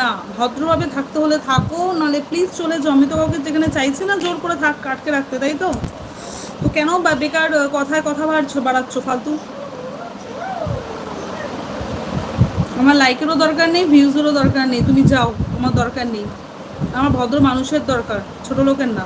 না, ভদ্রভাবে থাকতে হলে থাকো, নাহলে প্লিজ চলে যাও। আমি তো কাউকে যেখানে চাইছি না জোর করে আটকে রাখতে, তাই তো? তো কেন বেকার কথায় কথা বাড়াচ্ছ ফালতু? আমার লাইকেরও দরকার নেই, ভিউজেরও দরকার নেই, তুমি যাও, আমার দরকার নেই। আমার ভদ্র মানুষের দরকার, ছোট লোকের না।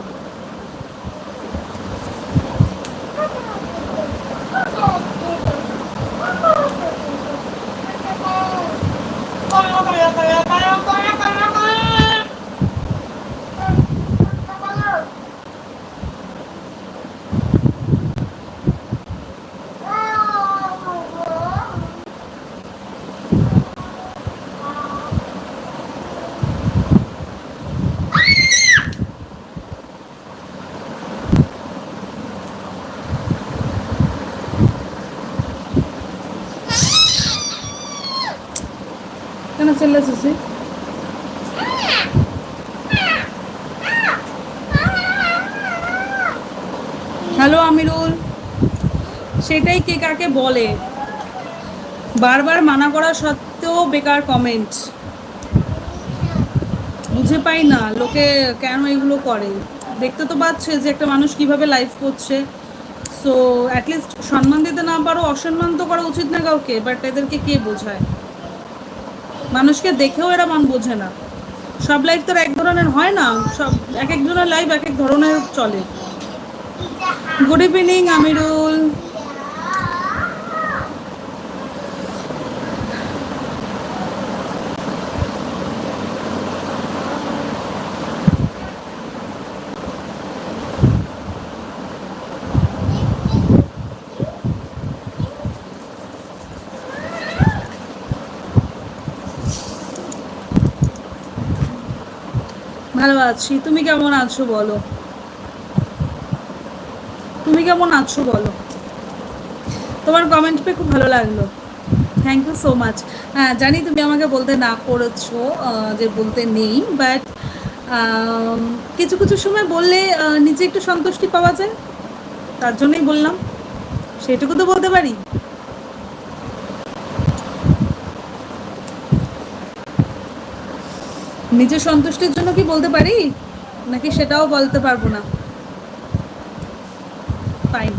কেন চিল্লাছিস? হ্যালো আমিরুল, সেটাই কে কাকে বলে, বারবার মানা করা সত্ত্বেও বেকার কমেন্ট। বুঝে পাই না লোকে কেন এগুলো করে। দেখতে তো পাচ্ছে যে একটা মানুষ কিভাবে লাইফ করছে। সো অ্যাটলিস্ট সম্মান দিতে না পারো, অসম্মান তো করা উচিত না কাউকে, বাট এদেরকে কে বোঝায়? মানুষকে দেখেও এরা মন বোঝে না। সব লাইফ তো এক ধরনের হয় না, সব এক একজনের লাইফ এক এক ধরনের চলে। গুড ইভিনিং আমিরুল। ভালো আছি, তুমি কেমন আছো বলো? তুমি কেমন আছো বলো? তোমার কমেন্ট পেয়ে খুব ভালো লাগলো, থ্যাংক ইউ সো মাচ। হ্যাঁ জানি তুমি আমাকে বলতে না করেছো, যে বলতে নেই, বাট কিছু কিছু সময় বললে নিজে একটু সন্তুষ্টি পাওয়া যায়, তার জন্যই বললাম। সেটুকু তো বলতে পারি। নিজের সন্তুষ্টির জন্য কি বলতে পারি, নাকি সেটাও বলতে পারবো না? Fine.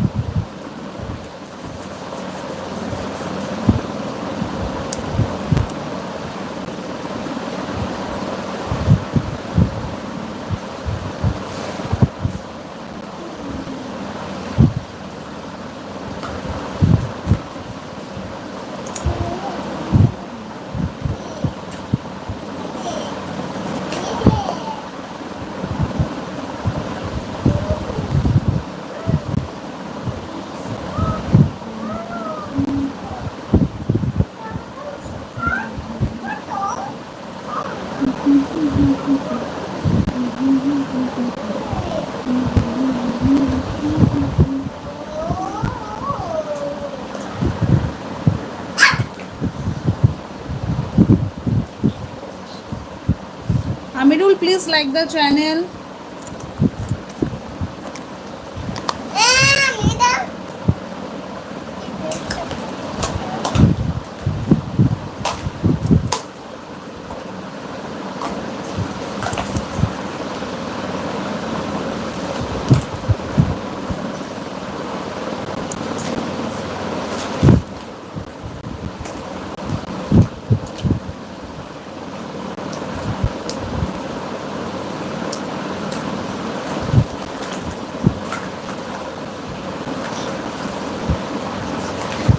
Amirul, please like the channel.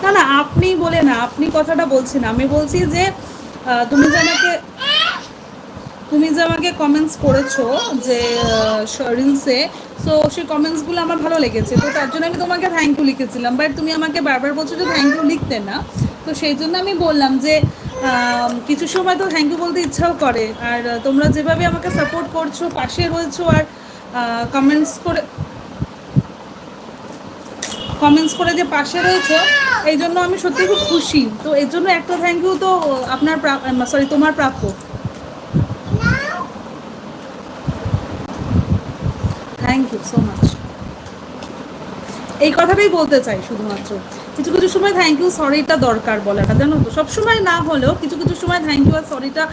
না না, আপনি বলে না, আপনি কথাটা বলছি না, আমি বলছি যে তুমি যে আমাকে কমেন্টস করেছো যে রিলসে, সো সেই কমেন্টসগুলো আমার ভালো লেগেছে, তো তার জন্য আমি তোমাকে থ্যাংক ইউ লিখেছিলাম, বাট তুমি আমাকে বারবার বলছো যে থ্যাংক ইউ লিখতে না। তো সেই জন্য আমি বললাম যে কিছু সময় তো থ্যাংক ইউ বলতে ইচ্ছাও করে, আর তোমরা যেভাবে আমাকে সাপোর্ট করছো, পাশে রয়েছো, আর কমেন্টস করে যে পাশে রয়েছে, এই জন্য আমি সত্যি খুব খুশি। তো এর জন্য একটা থ্যাংক ইউ তো আপনার তোমার প্রাপ্য। Thank you so much. এই কথাটাই বলতে চাই শুধুমাত্র। কিছু কিছু সময় থ্যাংক ইউ সরিটা দরকার বলাটা, জানো তো, সব সময় না হলেও কিছু কিছু সময় থ্যাংক ইউ আর সরিটা